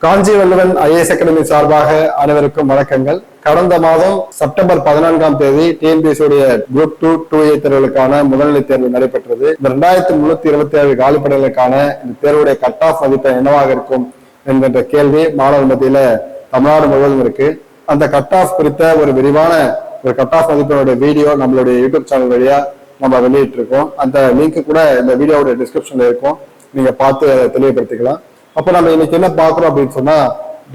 காஞ்சி Valluvan IAS academy சார்பாக அனைவருக்கும் வணக்கங்கள். கடந்த மாதம் செப்டம்பர் 14ஆம் தேதி டிஎன்பிஎஸ்சியுடைய குரூப் 2 தேர்வுகளுக்கான முதல்நிலை தேர்வு நடைபெற்றது. இந்த 2327 காலிப்படைகளுக்கான இந்த தேர்வுடைய கட் ஆஃப் மதிப்பு என்னவாக இருக்கும் என்கின்ற கேள்வி மாணவர் மத்தியில தமிழ்நாடு முழுவதும் இருக்கு. அந்த கட் ஆஃப் குறித்த ஒரு விரிவான ஒரு கட் ஆஃப் மதிப்பினுடைய வீடியோ நம்மளுடைய யூடியூப் சேனல் வழியா நம்ம வெளியிட்டு இருக்கோம். அந்த லிங்க் கூட இந்த வீடியோவுடைய டிஸ்கிரிப்ஷன்ல இருக்கும், நீங்க பார்த்து தெளிவுபடுத்திக்கலாம். அப்போ நம்ம இன்னைக்கு என்ன பார்க்கறோம் அப்படின்னு சொன்னா,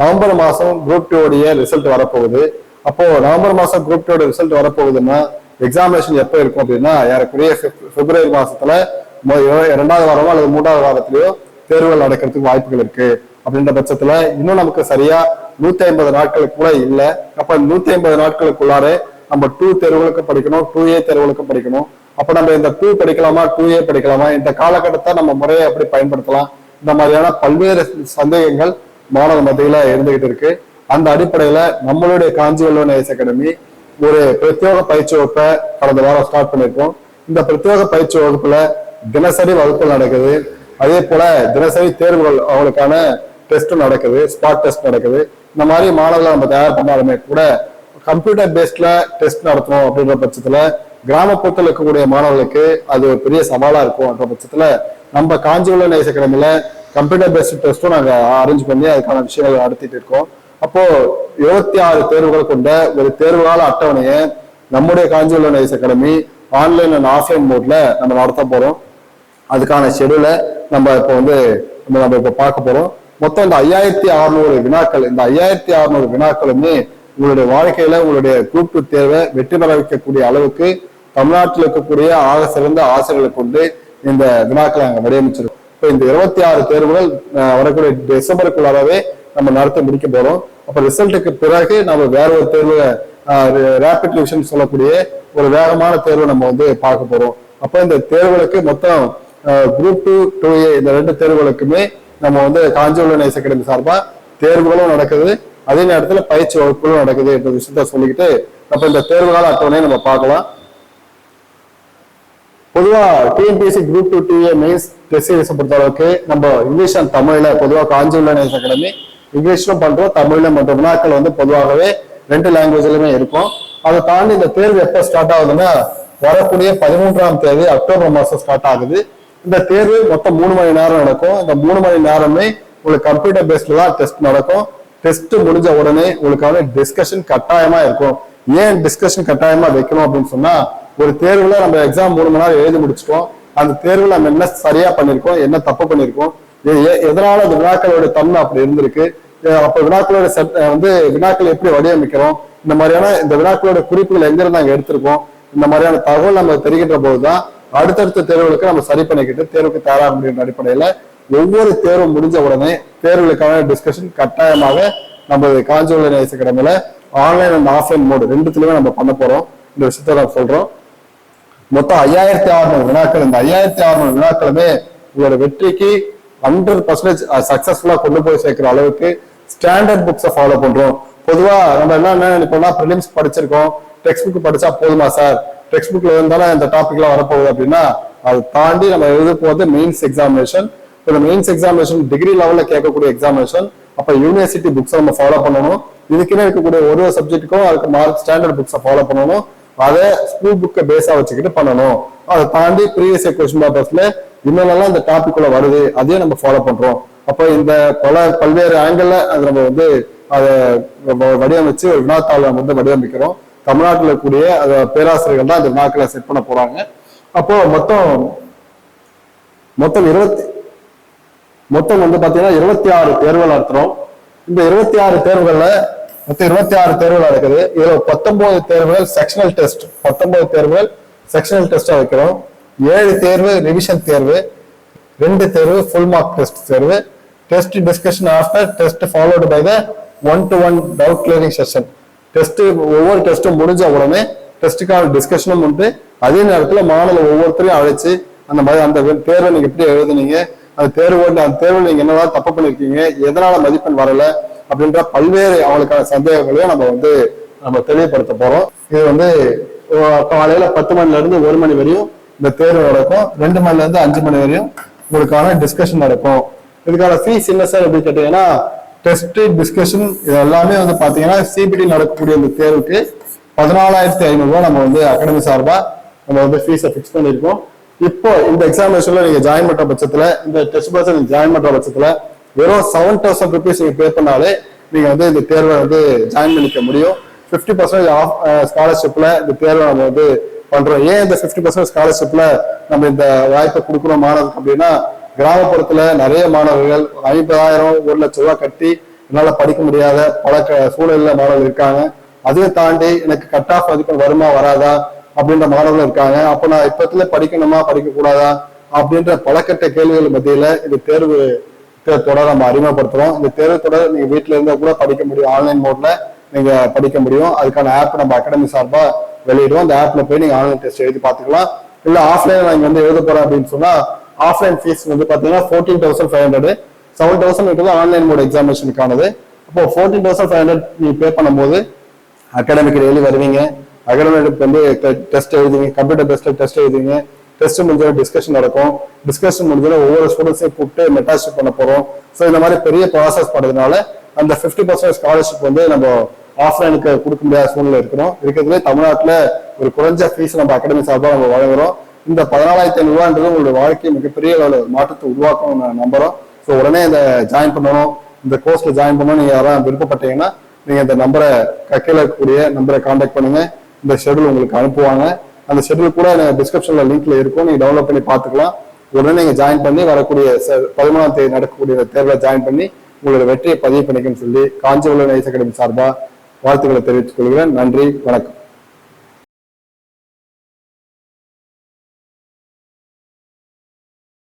நவம்பர் மாசம் குரூப் 2 ரிசல்ட் வரப்போகுது. அப்போ நவம்பர் மாசம் குரூப் 2 ரிசல்ட் வரப்போகுதுன்னா எக்ஸாமினேஷன் எப்போ இருக்கும் அப்படின்னா, ஏறக்குறைய பிப்ரவரி மாசத்துல 2வது வாரமோ அல்லது 3வது வாரத்திலேயோ தேர்வுகள் நடக்கிறதுக்கு வாய்ப்புகள் இருக்கு. அப்படின்ற பட்சத்துல இன்னும் நமக்கு சரியா 150 நாட்களுக்கு கூட இல்லை. அப்ப 150 நாட்களுக்குள்ளாரே நம்ம 2 தேர்வுகளுக்கு படிக்கணும், 2A தேர்வுகளுக்கு படிக்கணும். அப்ப நம்ம இந்த 2 படிக்கலாமா, 2A படிக்கலாமா, இந்த காலகட்டத்தை நம்ம முறையை எப்படி பயன்படுத்தலாம், இந்த மாதிரியான பல்வேறு சந்தேகங்கள் மாணவர் மத்தியில இருந்துகிட்டு இருக்கு. அந்த அடிப்படையில நம்மளுடைய காஞ்சி வள்ளுவன் ஐஏஎஸ் அகாடமி ஒரு பிரத்யேக பயிற்சி வகுப்பை கடந்த வாரம் ஸ்டார்ட் பண்ணிருக்கோம். இந்த பிரத்யேக பயிற்சி வகுப்புல தினசரி வகுப்புகள் நடக்குது. அதே போல தினசரி தேர்வுகள் அவங்களுக்கான டெஸ்டும் நடக்குது, ஸ்பாட் டெஸ்ட் நடக்குது. இந்த மாதிரி மாணவர்களை நம்ம தயார் பண்ணாலுமே கூட கம்ப்யூட்டர் பேஸ்ட்ல டெஸ்ட் நடத்தணும் அப்படின்ற பட்சத்துல கிராமப்புறத்தில் இருக்கக்கூடிய மாணவர்களுக்கு அது ஒரு பெரிய சவாலா இருக்கும். என்ற பட்சத்துல நம்ம Kanchi Valluvan IAS அகாடமியில computer based டெஸ்ட்டும் நாங்க அரேஞ்ச் பண்ணி அதுக்கான விஷயங்கள் நடத்திட்டு இருக்கோம். அப்போ 26 தேர்வுகள் கொண்ட ஒரு தேர்வுகால அட்டவணையை நம்முடைய Kanchi Valluvan IAS academy online and offline மோட்ல நம்ம நடத்த போறோம். அதுக்கான ஷெடியூலை நம்ம இப்போ பார்க்க போறோம். மொத்தம் இந்த 5600 வினாக்கள், இந்த 5600 வினாக்களுமே உங்களுடைய வாழ்க்கையில உங்களுடைய குரூப் 2 தேர்வை வெற்றி பெற வைக்கக்கூடிய அளவுக்கு தமிழ்நாட்டில் இருக்கக்கூடிய ஆக சிறந்த ஆசிரியர்களை கொண்டு இந்த வினாக்களை நாங்கள் வடிவமைச்சிருக்கோம். இப்போ இந்த 26 தேர்வுகள் வரக்கூடிய டிசம்பருக்குள்ளாரவே நம்ம நடத்தி முடிக்க போறோம். அப்ப ரிசல்ட்டுக்கு பிறகு நம்ம வேற ஒரு தேர்வு, ரேபிட் ரிவிஷன் சொல்லக்கூடிய ஒரு வேகமான தேர்வு நம்ம பார்க்க போறோம். அப்போ இந்த தேர்வுகளுக்கு மொத்தம் குரூப் 2, 2A இந்த 2 தேர்வுகளுக்குமே நம்ம காஞ்சி வள்ளுவன் ஐஏஎஸ் அகாடமி சார்பா தேர்வுகளும் நடக்குது, அதே நேரத்துல பயிற்சி வகுப்புகளும் நடக்குது என்ற விஷயத்த சொல்லிக்கிட்டு அப்ப இந்த தேர்வுகால அட்டவணையை நம்ம பார்க்கலாம். பொதுவா TNPSC group 2 2A mains test சீரிஸை பொறுத்த அளவுக்கு நம்ம இங்கிலீஷ் அண்ட் தமிழ்ல பொதுவாக காஞ்சி வள்ளுவன் ஐஏஎஸ் அகாடமி இங்கிலீஷ்லும் பண்றோம், தமிழ்ல பண்ற வினாக்கள் பொதுவாகவே 2 லாங்குவேஜ்லயுமே இருக்கும். அதை தாண்டி இந்த தேர்வு எப்போ ஸ்டார்ட் ஆகுதுன்னா வரக்கூடிய 13ஆம் தேதி அக்டோபர் மாசம் ஸ்டார்ட் ஆகுது. இந்த தேர்வு மொத்தம் 3 மணி நேரம் நடக்கும். இந்த 3 மணி நேரமே உங்களுக்கு கம்ப்யூட்டர் பேஸ்ட்ல தான் டெஸ்ட் நடக்கும். டெஸ்ட் முடிஞ்ச உடனே உங்களுக்கான டிஸ்கஷன் கட்டாயமா இருக்கும். ஏன் டிஸ்கஷன் கட்டாயமா வைக்கணும் அப்படின்னு சொன்னா, ஒரு தேர்வுல நம்ம எக்ஸாம் 3 மணி நேரம் எழுதி முடிச்சிட்டோம், அந்த தேர்வுல நம்ம என்ன சரியா பண்ணிருக்கோம், என்ன தப்பு பண்ணிருக்கோம், எதனால அந்த வினாக்களோட தன்மை அப்படி இருந்திருக்கு, அப்ப வினாக்களோட வினாக்கள் எப்படி வடிவமைக்கிறோம், இந்த மாதிரியான இந்த வினாக்களோட குறிப்புகள் எங்க இருந்து நாங்க எடுத்திருக்கோம், இந்த மாதிரியான தகவல் நம்ம தெரிகின்ற போதுதான் அடுத்தடுத்த தேர்வுகளுக்கு நம்ம சரி பண்ணிக்கிட்டு தேர்வுக்கு தயாராக முடியும். அடிப்படையில ஒவ்வொரு தேர்வும் முடிஞ்ச உடனே தேர்வுகளுக்கான டிஸ்கஷன் கட்டாயமாக நம்ம காஞ்சி வள்ளுவன் ஐஏஎஸ் அகாடமியில ஆன்லைன் அண்ட் ஆஃப்லைன் மோடு 2த்துலயுமே நம்ம பண்ண போறோம். இந்த விஷயத்த நான் சொல்றோம். மொத்தம் 5600 வினாக்கள். இந்த 5600 வினாக்களுமே உங்களோட வெற்றிக்கு 100% சக்சஸ்ஃபுல்லா கொண்டு போய் சேர்க்கிற அளவுக்கு ஸ்டாண்டர்ட் புக்ஸை ஃபாலோ பண்றோம். பொதுவா நம்ம என்ன நினைப்போம்னா, ப்ரிலிம்ஸ் படிச்சிருக்கோம், டெக்ஸ்ட் புக் படிச்சா போதுமா சார், டெக்ஸ்ட் புக்ல இருந்தாலும் இந்த டாபிக் எல்லாம் வரப்போகுது அப்படின்னா, அதை தாண்டி நம்ம எழுத போவது மெயின்ஸ் எக்ஸாமினேஷன். இந்த மெயின்ஸ் எக்ஸாமினேஷன் டிகிரி லெவல்ல கேட்கக்கூடிய எக்ஸாமினேஷன். அப்ப யூனிவர்சிட்டி புக்ஸை நம்ம ஃபாலோ பண்ணணும். இதுக்குன்னு இருக்கக்கூடிய ஒரு சப்ஜெக்ட்டுக்கும் அதுக்கு மார்க் ஸ்டாண்டர்ட் புக்ஸை ஃபாலோ பண்ணணும். அதை ஸ்கூல் புக்கை பேஸா வச்சுக்கிட்டு பண்ணணும். அதை தாண்டி ப்ரீவியஸ் இயர் கொஸ்டின் பேப்பர்ஸ்ல இன்னொன்னெல்லாம் இந்த டாபிக் உள்ள வருது, அதையும் நம்ம ஃபாலோ பண்றோம். அப்போ இந்த பல்வேறு ஆங்கிள் அது நம்ம அதை வடிவமைச்சு ஒரு வினாத்தாள் நம்ம வடிவமைக்கிறோம். தமிழ்நாட்டில் இருக்கக்கூடிய பேராசிரியர்கள் தான் இந்த வினாக்களை செட் பண்ண போறாங்க. அப்போ மொத்தம் பாத்தீங்கன்னா 26 தேர்வுகள் நடத்துறோம். இந்த 26 தேர்வுகள்ல மொத்தம் 26 தேர்வுகள் நடக்குது. இதுல 19 தேர்வுகள் செக்ஷனல் டெஸ்ட், 19 தேர்வுகள் செக்ஷனல் டெஸ்டா வைக்கிறோம். 7 தேர்வு ரிவிஷன் தேர்வு, 2 தேர்வு ஃபுல் மார்க் டெஸ்ட் தேர்வு. Test discussion after test followed by the 1-to-1 doubt clearing session. Test ஒவ்வொரு டெஸ்ட்டும் முடிஞ்ச உடனே டெஸ்ட்டுக்கான டிஸ்கஷனும் உண்டு. அதே நேரத்தில் மாணவர்கள் ஒவ்வொருத்தரையும் அழைச்சு அந்த தேர்வை நீங்க எப்படி எழுதுனீங்க, அந்த தேர்வில் நீங்க என்னதான் தப்பு பண்ணிருக்கீங்க, எதனால மதிப்பெண் வரல அப்படின்ற பல்வேறு அவங்களுக்கான சந்தேகங்களையும் நம்ம தெளிவுபடுத்த போறோம். இது காலையில 10 மணில இருந்து 1 மணி வரையும் இந்த தேர்வு நடக்கும். 2 மணில இருந்து 5 மணி வரையும் உங்களுக்கான டிஸ்கஷன் நடக்கும். இதுக்கான ஃபீஸ் என்ன சார் அப்படின்னு கேட்டீங்கன்னா, டெஸ்ட் டிஸ்கஷன் இது எல்லாமே வந்து பாத்தீங்கன்னா சிபிடி நடக்கக்கூடிய இந்த தேர்வுக்கு 14,500 ரூபாய் நம்ம வந்து அகாடமி சார்பா நம்ம வந்து ஃபீஸை ஃபிக்ஸ் பண்ணியிருக்கோம். இப்போ இந்த எக்ஸாமினேஷன்ல நீங்க ஜாயின் பண்ற பட்சத்துல, இந்த டெஸ்ட் பேட்ச் நீங்க ஜாயின் பண்ற பட்சத்துல வெறும் 7,000 rupees நீங்க பே பண்ணாலே நீங்க வந்து இந்த தேர்வை வந்து ஜாயின் பண்ணிக்க முடியும். 50% ஆஃப் ஸ்காலர்ஷிப்ல இந்த தேர்வை நம்ம வந்து பண்றோம். ஏன் இந்த 50% ஸ்காலர்ஷிப்ல நம்ம இந்த வாய்ப்பை கொடுக்குறோம் மாணவர்கள் அப்படின்னா, கிராமப்புறத்துல நிறைய மாணவர்கள் 50,000 1,00,000 ரூபாய் கட்டி என்னால படிக்க முடியாத பல சூழல்ல மாணவர்கள் இருக்காங்க. அதையும் தாண்டி எனக்கு கட் ஆஃப் மதிப்பெண் வருமா வராதா அப்படின்ற மாணவர்கள் இருக்காங்க. அப்ப நான் இப்பத்துல படிக்கணுமா படிக்க கூடாதா அப்படின்ற பலக்கட்ட கேள்விகள் மத்தியில இந்த தேர்வு தொடர் நம்ம அறிமுகப்படுத்துறோம். இந்த தேர்வு தொடர் நீங்க வீட்டுல இருந்தா கூட படிக்க முடியும், ஆன்லைன் மோட்ல நீங்க படிக்க முடியும். அதுக்கான ஆப் நம்ம அகாடமி சார்பா வெளியிடுவோம். அந்த ஆப்ல போய் நீங்க ஆன்லைன் டெஸ்ட் எழுதி பாத்துக்கலாம். இல்ல ஆஃப்லைன் நீங்க வந்து எழுத போறேன் அப்படின்னு சொன்னா ஆஃப்லைன் ஃபீஸ் வந்து பாத்தீங்கன்னா 14,500. 7,000 ஆன்லைன் மோட் எக்ஸாமினேஷனுக்கானது. அப்போ 14,500 நீங்க பே பண்ணும்போது அகாடமிக்கு டெய்லி வருவீங்க, அகாடமிக்கு வந்து டெஸ்ட் எழுதுவீங்க, கம்ப்யூட்டர் டெஸ்ட் எழுதுவீங்க. டெஸ்ட் முடிஞ்ச டிஸ்கஷன் நடக்கும். டிஸ்கஷன் முடிஞ்ச ஒவ்வொரு ஸ்டூடெண்ட்ஸையும் கூப்பிட்டு மெட்டாஷிப் பண்ண போறோம். ஸோ இந்த மாதிரி பெரிய ப்ராசஸ் பண்ணுறதுனால அந்த 50% ஸ்காலர்ஷிப் வந்து நம்ம ஆஃப்லைனுக்கு கொடுக்க முடியாத சூழ்நிலை இருக்கிறதுலே தமிழ்நாட்டில் ஒரு குறைஞ்ச ஃபீஸ் நம்ம அகாடமி சார்பாக நம்ம வழங்குறோம். இந்த 14,500 ரூபான்றது உங்களுடைய வாழ்க்கை மிகப்பெரிய மாற்றத்தை உருவாக்கும் நான் நம்புறோம். ஸோ உடனே இந்த ஜாயின் பண்ணணும், இந்த கோர்ஸ்ல ஜாயின் பண்ணணும் நீங்க யாராவது விருப்பப்பட்டீங்கன்னா நீங்க இந்த நம்பரை கீழே இருக்கக்கூடிய நம்பரை கான்டாக்ட் பண்ணுங்க. இந்த ஷெடியூல் உங்களுக்கு அனுப்புவாங்க. அந்த ஷெடியூல் கூட டிஸ்கிரிப்ஷன்ல லிங்க்ல இருக்கும், நீங்க டவுன்லோட் பண்ணி பார்த்துக்கலாம். உடனே நீங்க ஜாயின் பண்ணி வரக்கூடிய 13ஆம் தேதி நடக்கக்கூடிய தேர்வுல ஜாயின் பண்ணி உங்களோட வெற்றியை பதிவு பண்ணிக்கன்னு சொல்லி காஞ்சிபுரம் ஐஏஎஸ் அகாடமி சார்பா வாழ்த்துக்களை தெரிவித்துக் கொள்கிறேன். நன்றி, வணக்கம்.